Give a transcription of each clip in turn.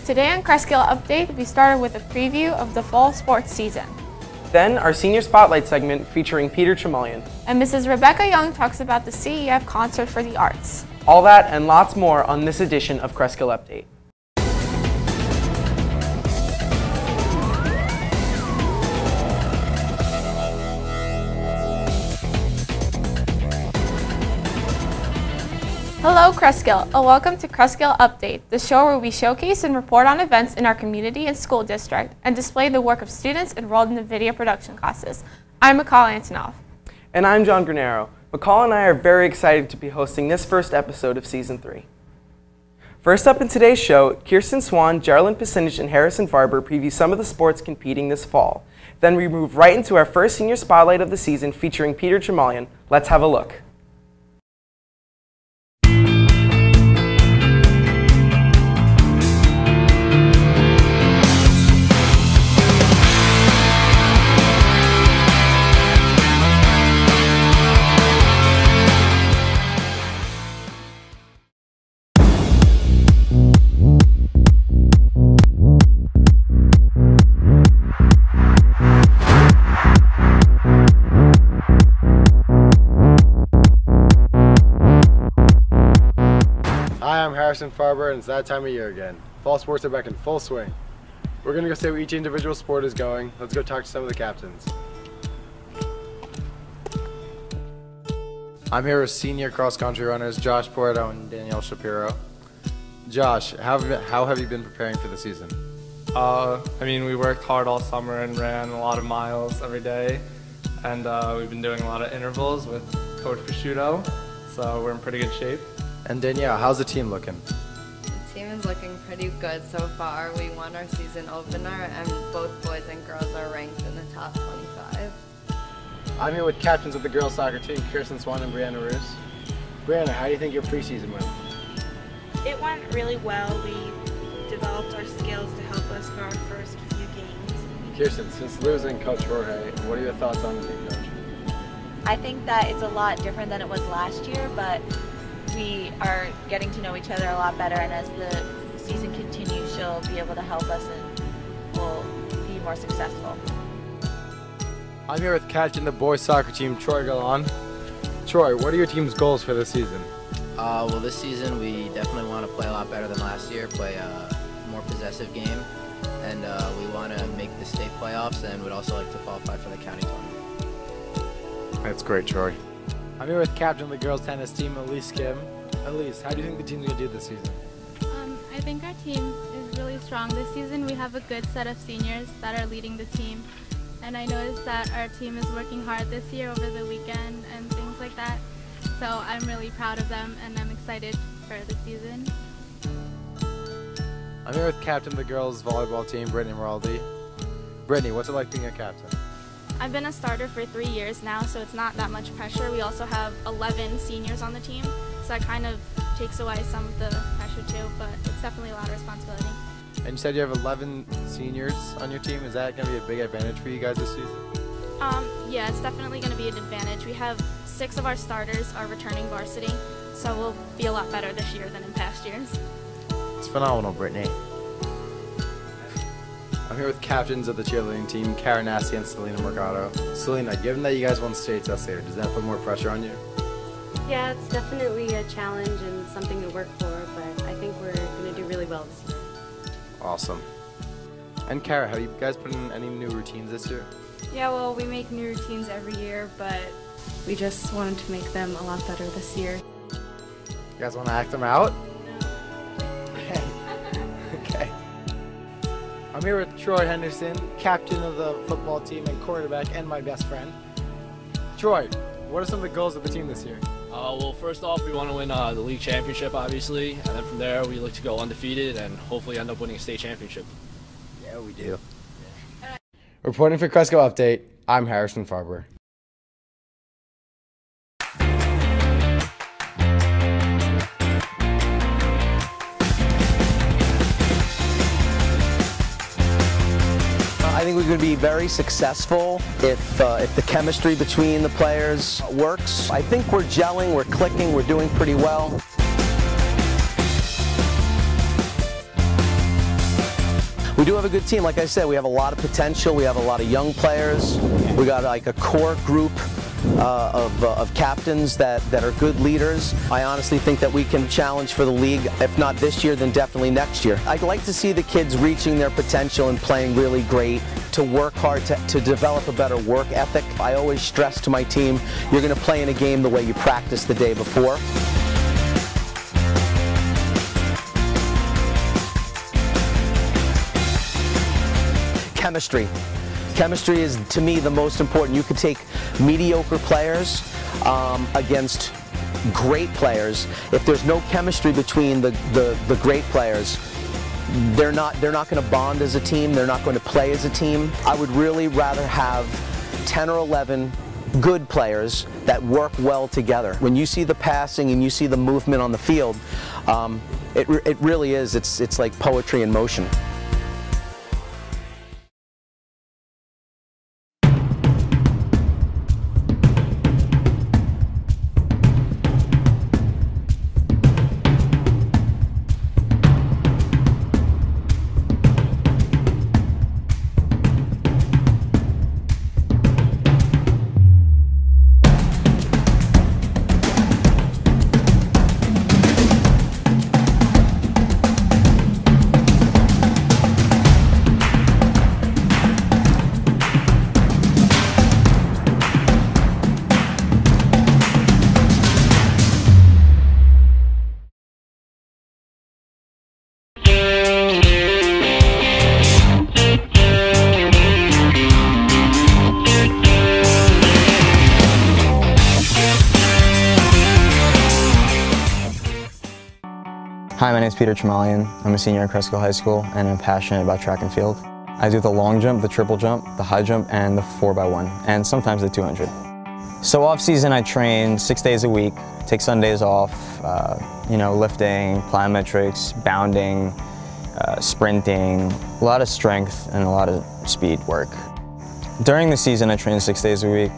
Today on Cresskill Update, we started with a preview of the fall sports season. Then our Senior Spotlight segment featuring Peter Tremellian. And Mrs. Rebecca Young talks about the CEF Concert for the Arts. All that and lots more on this edition of Cresskill Update. Hello Cresskill, and welcome to Cresskill Update, the show where we showcase and report on events in our community and school district and display the work of students enrolled in the video production classes. I'm McCall Antonoff. And I'm John Granero. McCall and I are very excited to be hosting this first episode of Season 3. First up in today's show, Kirsten Swan, Geraldine Pasinich, and Harrison Farber preview some of the sports competing this fall. Then we move right into our first Senior Spotlight of the season featuring Peter Tremellian. Let's have a look. Hi, I'm Harrison Farber, and it's that time of year again. Fall sports are back in full swing. We're going to go see how each individual sport is going. Let's go talk to some of the captains. I'm here with senior cross-country runners Josh Porto and Danielle Shapiro. Josh, how have you been preparing for the season? We worked hard all summer and ran a lot of miles every day, and we've been doing a lot of intervals with Coach Prosciutto, so we're in pretty good shape. And Danielle, how's the team looking? The team is looking pretty good so far. We won our season opener, and both boys and girls are ranked in the top 25. I'm here with captains of the girls soccer team, Kirsten Swan and Brianna Roos. Brianna, how do you think your preseason went? It went really well. We developed our skills to help us for our first few games. Kirsten, since losing Coach Jorge, what are your thoughts on the new coach? I think that it's a lot different than it was last year, but we are getting to know each other a lot better, and as the season continues, she'll be able to help us and we'll be more successful. I'm here with captain of the boys soccer team, Troy Galan. Troy, what are your team's goals for this season? Well, this season we definitely want to play a lot better than last year, play a more possessive game, and we want to make the state playoffs and would also like to qualify for the county tournament. That's great, Troy. I'm here with captain of the girls tennis team, Elise Kim. Elise, how do you think the team's going to do this season? I think our team is really strong this season. We have a good set of seniors that are leading the team, and I noticed that our team is working hard this year over the weekend and things like that. So I'm really proud of them, and I'm excited for the season. I'm here with captain of the girls volleyball team, Brittany Moraldi. Brittany, what's it like being a captain? I've been a starter for 3 years now, so it's not that much pressure. We also have 11 seniors on the team, so that kind of takes away some of the pressure too, but it's definitely a lot of responsibility. And you said you have 11 seniors on your team. Is that going to be a big advantage for you guys this season? Yeah, it's definitely going to be an advantage. We have 6 of our starters are returning varsity, so we'll be a lot better this year than in past years. It's phenomenal, Brittany. I'm here with captains of the cheerleading team, Karen Nasty and Selena Mercado. Selena, given that you guys won state this year, does that put more pressure on you? Yeah, it's definitely a challenge and something to work for, but I think we're going to do really well this year. Awesome. And Kara, have you guys put in any new routines this year? Yeah, well, we make new routines every year, but we just wanted to make them a lot better this year. You guys want to act them out? No. Okay. I'm here with Troy Henderson, captain of the football team and quarterback, and my best friend. Troy, what are some of the goals of the team this year? Well, first off, we want to win the league championship, obviously, and then from there we look to go undefeated and hopefully end up winning a state championship. Yeah, we do. Yeah. Reporting for Cresskill Update, I'm Harrison Farber. I think we could be very successful if the chemistry between the players works. I think we're gelling, we're clicking, we're doing pretty well. we do have a good team. Like I said, we have a lot of potential. We have a lot of young players. We got like a core group of captains that are good leaders. I honestly think that we can challenge for the league, if not this year, then definitely next year. I'd like to see the kids reaching their potential and playing really great, to work hard, to develop a better work ethic. I always stress to my team, you're going to play in a game the way you practiced the day before. Chemistry. Chemistry is, to me, the most important. You could take mediocre players against great players. If there's no chemistry between the great players, they're not going to bond as a team. They're not going to play as a team. I would really rather have 10 or 11 good players that work well together. When you see the passing and you see the movement on the field, it really is. It's like poetry in motion. Hi, my name is Peter Tremalian. I'm a senior at Cresskill High School and I'm passionate about track and field. I do the long jump, the triple jump, the high jump, and the 4x1, and sometimes the 200. So off season I train 6 days a week, take Sundays off, lifting, plyometrics, bounding, sprinting, a lot of strength and a lot of speed work. During the season I train 6 days a week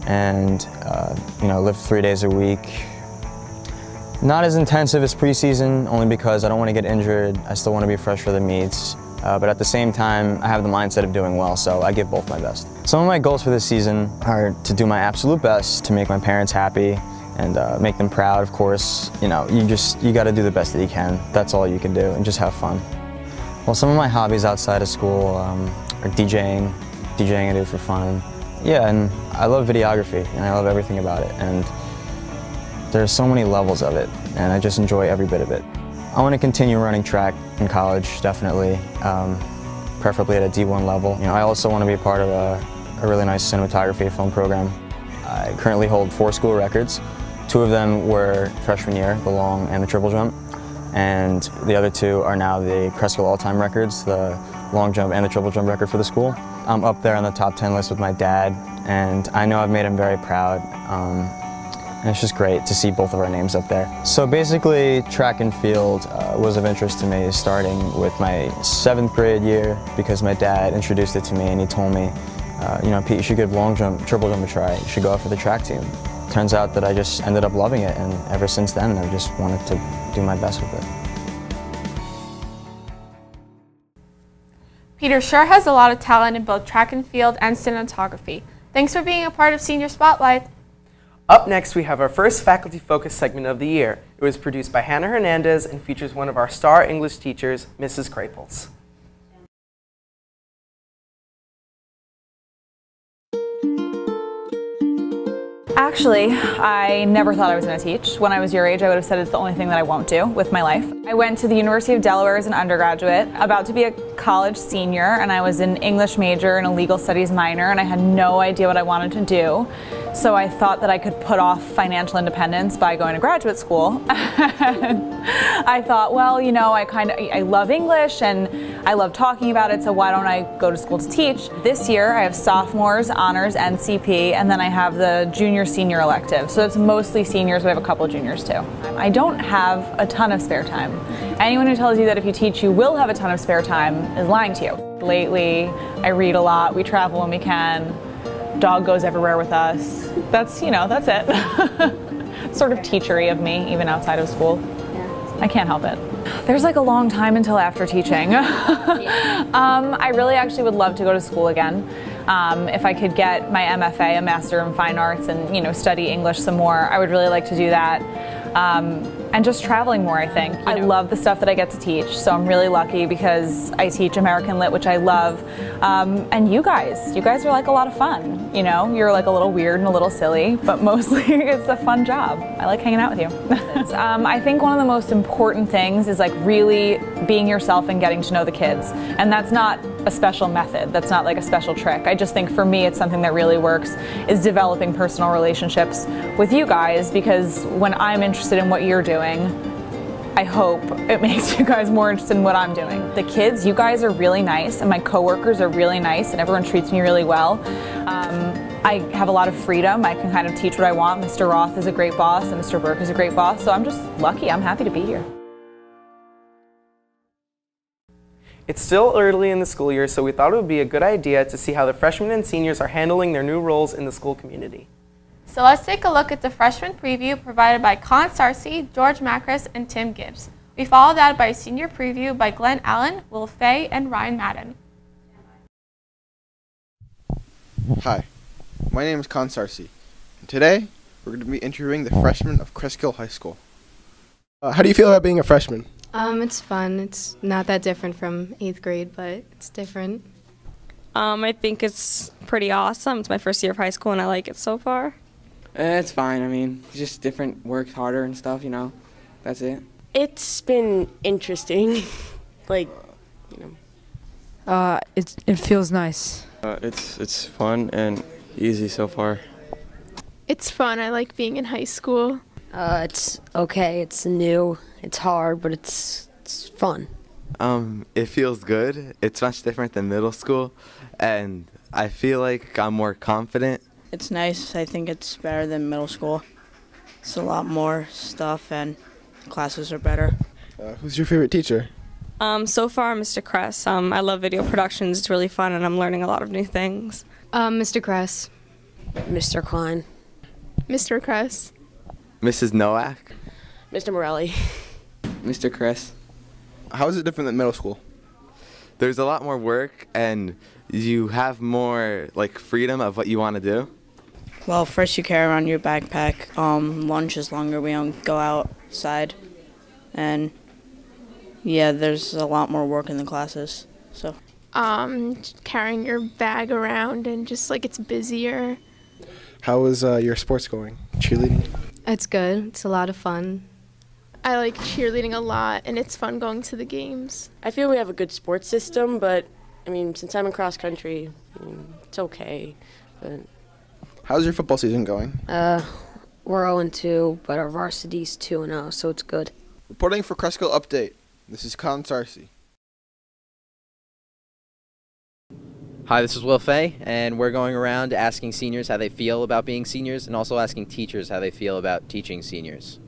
and lift 3 days a week. Not as intensive as preseason, only because I don't want to get injured. I still want to be fresh for the meets. But at the same time, I have the mindset of doing well, so I give both my best. Some of my goals for this season are to do my absolute best to make my parents happy and make them proud, of course. You got to do the best that you can. That's all you can do, and just have fun. Well, some of my hobbies outside of school are DJing. DJing I do for fun. Yeah, and I love videography, and I love everything about it. And there's so many levels of it, and I just enjoy every bit of it. I want to continue running track in college, definitely, preferably at a D1 level. I also want to be a part of a really nice cinematography film program. I currently hold 4 school records. 2 of them were freshman year, the long and the triple jump, and the other 2 are now the Cresskill all-time records, the long jump and the triple jump record for the school. I'm up there on the top 10 list with my dad, and I know I've made him very proud. And it's just great to see both of our names up there. So basically, track and field was of interest to me starting with my 7th grade year because my dad introduced it to me and he told me, Pete, you should give long jump, triple jump a try. You should go out for the track team. Turns out that I just ended up loving it, and ever since then, I've just wanted to do my best with it. Peter sure has a lot of talent in both track and field and cinematography. Thanks for being a part of Senior Spotlight. Up next, we have our first faculty-focused segment of the year. It was produced by Hannah Hernandez and features one of our star English teachers, Mrs. Krapels. Actually, I never thought I was going to teach. When I was your age, I would have said it's the only thing that I won't do with my life. I went to the University of Delaware as an undergraduate, about to be a college senior, and I was an English major and a legal studies minor, and I had no idea what I wanted to do. So I thought that I could put off financial independence by going to graduate school. I thought, well, I love English and I love talking about it, so why don't I go to school to teach? This year I have sophomores, honors, NCP, and then I have the junior-senior elective. So it's mostly seniors, but I have a couple of juniors too. I don't have a ton of spare time. Anyone who tells you that if you teach you will have a ton of spare time is lying to you. Lately, I read a lot, we travel when we can. Dog goes everywhere with us. That's it. Sort of teachery of me, even outside of school. Yeah, I can't help it. There's like a long time until after teaching. I really actually would love to go to school again. If I could get my MFA, a Master in Fine Arts, and study English some more, I would really like to do that. And just traveling more, I think. I love the stuff that I get to teach, so I'm really lucky because I teach American Lit, which I love. And you guys are like a lot of fun, You're like a little weird and a little silly, but mostly it's a fun job. I like hanging out with you. I think one of the most important things is like really being yourself and getting to know the kids. And that's not a special method, that's not like a special trick. I just think for me it's something that really works, is developing personal relationships with you guys, because when I'm interested in what you're doing, I hope it makes you guys more interested in what I'm doing. The kids, you guys are really nice, and my coworkers are really nice, and everyone treats me really well. I have a lot of freedom. I can kind of teach what I want. Mr. Roth is a great boss, and Mr. Burke is a great boss, so I'm just lucky. I'm happy to be here. It's still early in the school year, so we thought it would be a good idea to see how the freshmen and seniors are handling their new roles in the school community. So let's take a look at the freshman preview provided by Con Sarcy, George Macris, and Tim Gibbs. We follow that by a senior preview by Glenn Allen, Will Fay, and Ryan Madden. Hi, my name is Con Sarcy, and today we're going to be interviewing the freshmen of Cresskill High School. How do you feel about being a freshman? It's fun. It's not that different from 8th grade, but it's different. I think it's pretty awesome. It's my first year of high school and I like it so far. It's fine. I mean, it's just different, work harder and stuff, That's it. It's been interesting. It feels nice. It's fun and easy so far. It's fun. I like being in high school. It's okay. It's new. It's hard, but it's fun. It feels good. It's much different than middle school, and I feel like I'm more confident. It's nice. I think it's better than middle school. It's a lot more stuff, and classes are better. Who's your favorite teacher? So far, Mr. Kress. I love video productions. It's really fun, and I'm learning a lot of new things. Mr. Kress. Mr. Klein. Mr. Kress. Mrs. Nowak. Mr. Morelli. Mr. Chris. How is it different than middle school? There's a lot more work, and you have more freedom of what you want to do. Well, first you carry around your backpack. Lunch is longer. We don't go outside, and yeah, there's a lot more work in the classes. So. Carrying your bag around and just it's busier. How is your sports going? Cheerleading? It's good. It's a lot of fun. I like cheerleading a lot, and it's fun going to the games. I feel we have a good sports system, but since I'm in cross country, it's okay. But how's your football season going? We're 0-2, but our varsity's 2-0, so it's good. Reporting for Cresskill Update, this is Con Sarcy. Hi, this is Will Fay, and we're going around asking seniors how they feel about being seniors and also asking teachers how they feel about teaching seniors.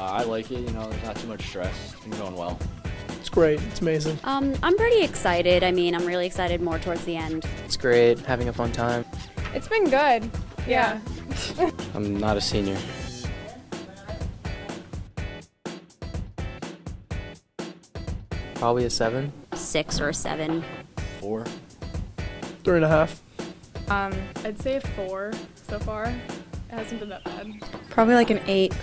I like it, there's not too much stress. It's been going well. It's great. It's amazing. I'm pretty excited. I'm really excited more towards the end. It's great. Having a fun time. It's been good. Yeah. I'm not a senior. Probably a 7. 6 or a 7. 4. 3.5. I'd say a 4 so far. It hasn't been that bad. Probably an 8.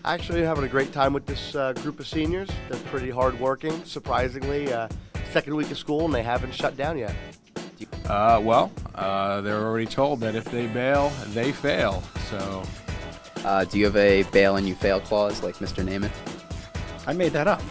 Actually, having a great time with this group of seniors. They're pretty hardworking, surprisingly. Second week of school, and they haven't shut down yet. They're already told that if they bail, they fail. So, do you have a bail and you fail clause like Mr. Namath? I made that up.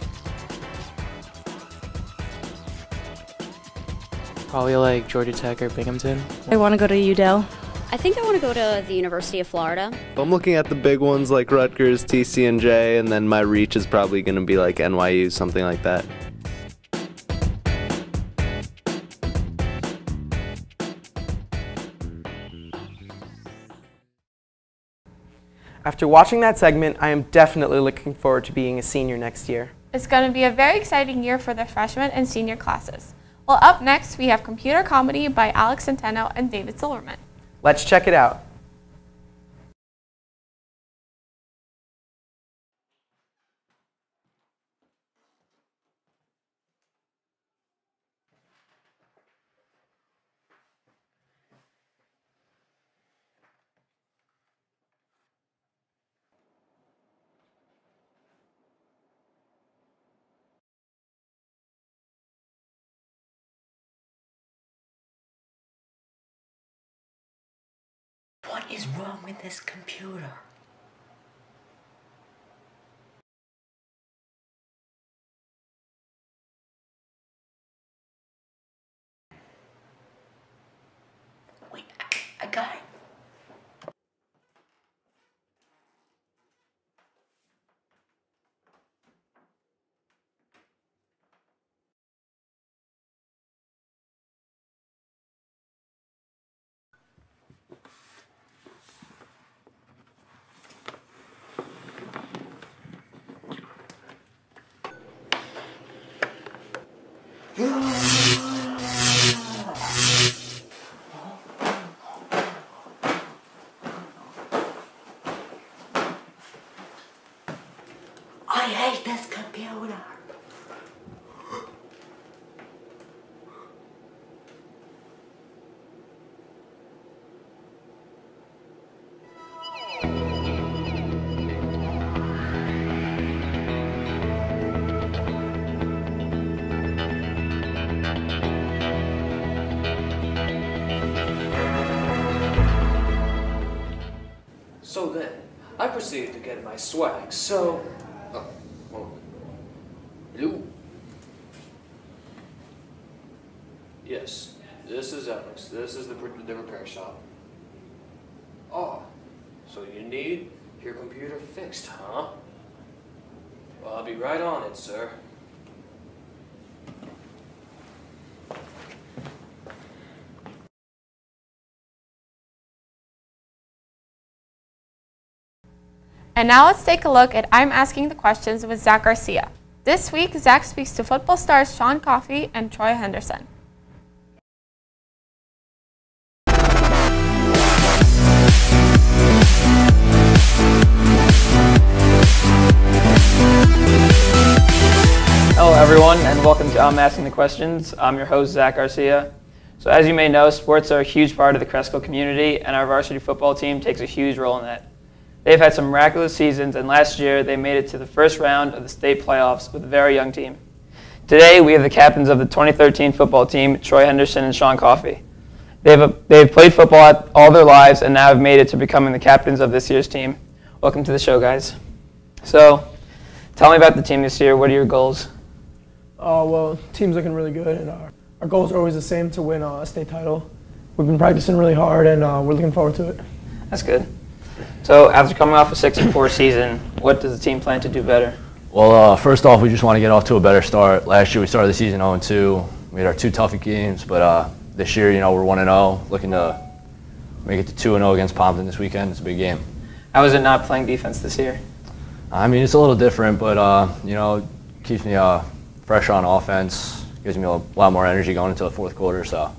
Probably Georgia Tech or Binghamton. I want to go to UDel. I think I want to go to the University of Florida. I'm looking at the big ones like Rutgers, TCNJ, and then my reach is probably going to be NYU, something like that. After watching that segment, I am definitely looking forward to being a senior next year. It's going to be a very exciting year for the freshman and senior classes. Well, up next, we have Computer Comedy by Alex Centeno and David Silverman. Let's check it out. What is wrong with this computer? Wait, I got it. I hate this computer. So then, I proceeded to get my swag, so... Hello? Yes, this is Alex. This is the repair shop. Oh, so you need your computer fixed, huh? Well, I'll be right on it, sir. And now let's take a look at I'm Asking the Questions with Zach Garcia. This week, Zach speaks to football stars Sean Coffey and Troy Henderson. Hello everyone, and welcome to I'm Asking the Questions. I'm your host, Zach Garcia. So as you may know, sports are a huge part of the Cresskill community, and our varsity football team takes a huge role in that. They've had some miraculous seasons, and last year they made it to the first round of the state playoffs with a very young team. Today we have the captains of the 2013 football team, Troy Henderson and Sean Coffey. They've played football all their lives and now have made it to becoming the captains of this year's team. Welcome to the show, guys. So, tell me about the team this year. What are your goals? Well, team's looking really good, and our goals are always the same, to win a state title. We've been practicing really hard, and we're looking forward to it. That's good. So after coming off a 6-4 season, what does the team plan to do better? Well, first off, we just want to get off to a better start. Last year we started the season 0-2. We had our 2 toughest games, but this year, we're 1-0, looking to make it to 2-0 against Pompton this weekend. It's a big game. How is it not playing defense this year? I mean, it's a little different, but keeps me fresh on offense. Gives me a lot more energy going into the fourth quarter. So,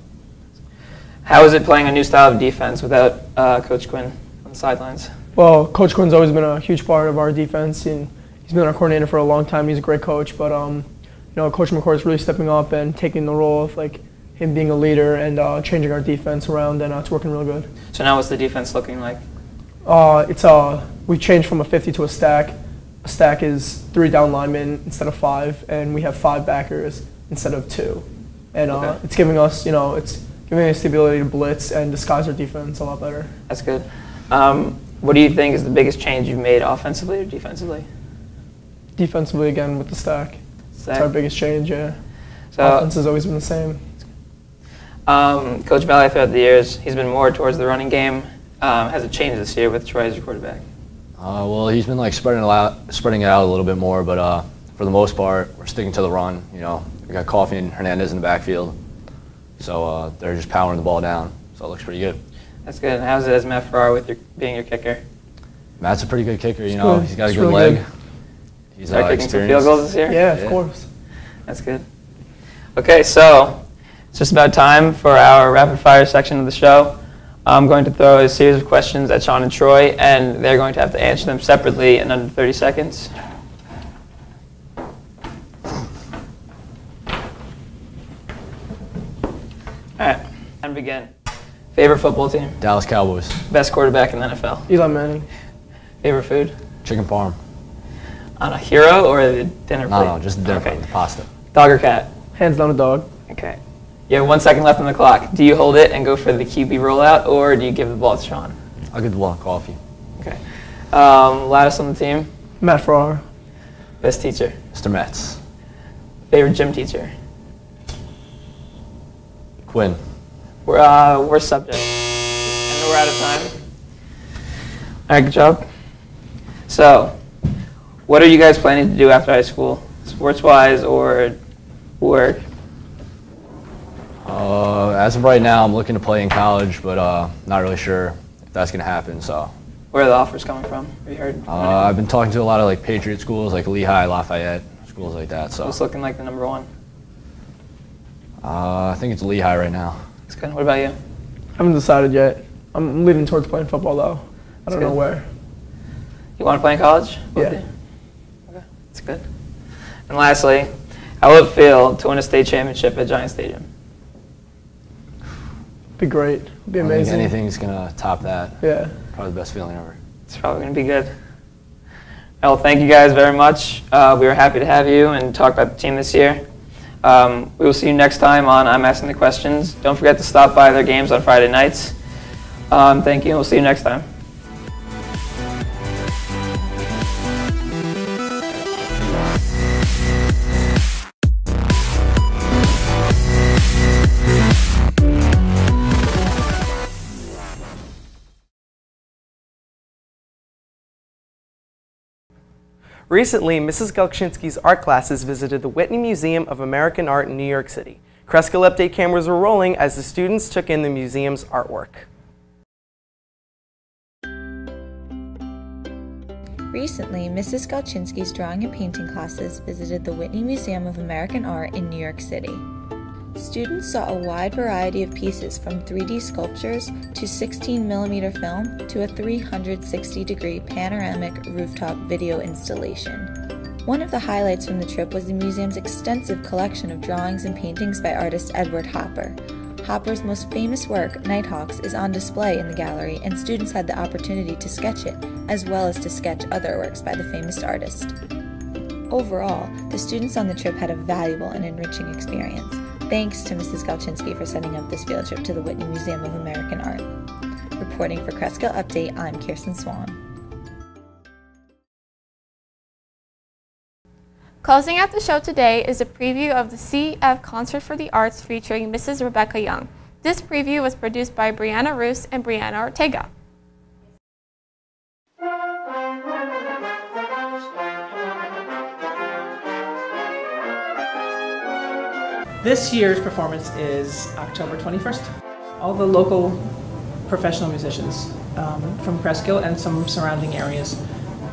how is it playing a new style of defense without Coach Quinn on the sidelines? Well, Coach Quinn's always been a huge part of our defense, and he's been our coordinator for a long time. He's a great coach, but Coach McCord is really stepping up and taking the role of him being a leader and changing our defense around, and it's working real good. So now, what's the defense looking like? We changed from a 50 to a stack. A stack is 3 down linemen instead of 5, and we have 5 backers instead of 2. And it's giving us, it's giving us the ability to blitz and disguise our defense a lot better. That's good. What do you think is the biggest change you've made offensively or defensively? Defensively, again, with the stack. That's our biggest change, yeah. So, offense has always been the same. Coach Valley, throughout the years, he's been more towards the running game. Has it changed this year with Troy as your quarterback? Well, he's been spreading it out a little bit more, but for the most part, we're sticking to the run. We got Coffey and Hernandez in the backfield, so they're just powering the ball down. So it looks pretty good. That's good. And how's it as Matt Farrar with being your kicker? Matt's a pretty good kicker, you He's know. good. He's got a He's good really leg. good. He's Start kicking some field experienced. goals this year? Yeah, of course. That's good. Okay, so it's just about time for our rapid fire section of the show. I'm going to throw a series of questions at Sean and Troy, and they're going to have to answer them separately in under 30 seconds. All right, and begin. Favorite football team? Dallas Cowboys. Best quarterback in the NFL? Eli Manning. Favorite food? Chicken parm. On a hero or the dinner plate? No, just the dinner plate, the pasta. Dog or cat? Hands down a dog. Okay. You have 1 second left on the clock. Do you hold it and go for the QB rollout, or do you give the ball to Sean? I'll give the ball to Coffee. Okay. Loudest on the team? Matt Farrar. Best teacher? Mr. Metz. Favorite gym teacher? Quinn. Worst subject? And we're out of time. All right, good job. So, what are you guys planning to do after high school, sports-wise or work? As of right now, I'm looking to play in college, but not really sure if that's going to happen. So, Where are the offers coming from? Have you heard? I've been talking to a lot of like Patriot schools, like Lehigh, Lafayette, schools like that. So, What's looking like the number one? I think it's Lehigh right now. That's good. What about you? I haven't decided yet. I'm leaning towards playing football though. I don't know where. You want to play in college? Yeah. Okay, that's good. And lastly, how will it feel to win a state championship at Giant Stadium? Be great. Be I don't amazing. think anything's going to top that. Yeah. Probably the best feeling ever. It's probably going to be good. Well, thank you guys very much. We were happy to have you and talk about the team this year. We will see you next time on I'm Asking the Questions. Don't forget to stop by their games on Friday nights. Thank you, and we'll see you next time. Recently, Mrs. Galchinsky's art classes visited the Whitney Museum of American Art in New York City. Cresskill Update cameras were rolling as the students took in the museum's artwork. Recently, Mrs. Galchinsky's drawing and painting classes visited the Whitney Museum of American Art in New York City. Students saw a wide variety of pieces from 3D sculptures to 16mm film to a 360-degree panoramic rooftop video installation. One of the highlights from the trip was the museum's extensive collection of drawings and paintings by artist Edward Hopper. Hopper's most famous work, Nighthawks, is on display in the gallery, and students had the opportunity to sketch it, as well as to sketch other works by the famous artist. Overall, the students on the trip had a valuable and enriching experience. Thanks to Mrs. Galchinsky for setting up this field trip to the Whitney Museum of American Art. Reporting for Cresskill Update, I'm Kirsten Swan. Closing out the show today is a preview of the CF Concert for the Arts featuring Mrs. Rebecca Young. This preview was produced by Brianna Roos and Brianna Ortega. This year's performance is October 21st. All the local professional musicians from Cresskill and some surrounding areas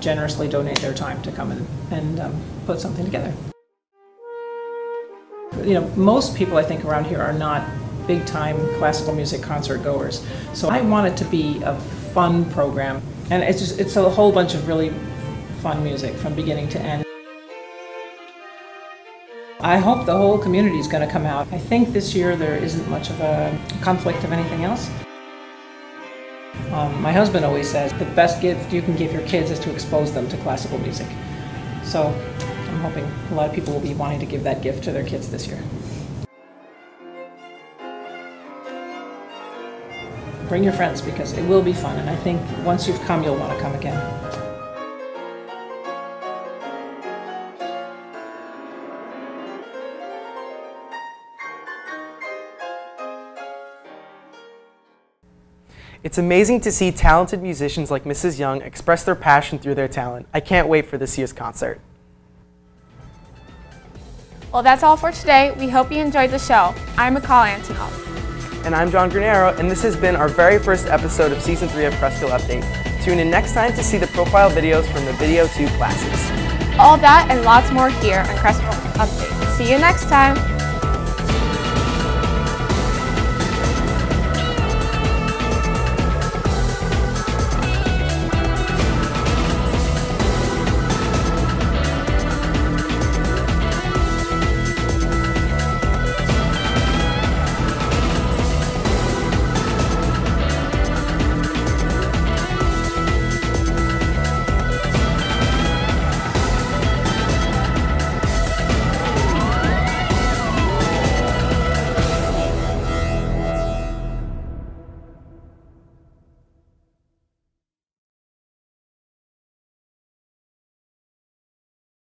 generously donate their time to come in and put something together. You know, most people I think around here are not big-time classical music concert goers, so I want it to be a fun program, and it's a whole bunch of really fun music from beginning to end. I hope the whole community is going to come out. I think this year there isn't much of a conflict of anything else. My husband always says the best gift you can give your kids is to expose them to classical music. So I'm hoping a lot of people will be wanting to give that gift to their kids this year. Bring your friends because it will be fun, and I think once you've come, you'll want to come again. It's amazing to see talented musicians like Mrs. Young express their passion through their talent. I can't wait for this year's concert. Well, that's all for today. We hope you enjoyed the show. I'm McCall Antonoff. And I'm John Granero, and this has been our very first episode of Season 3 of Cresskill Update. Tune in next time to see the profile videos from the Video 2 classes. All that and lots more here on Cresskill Update. See you next time.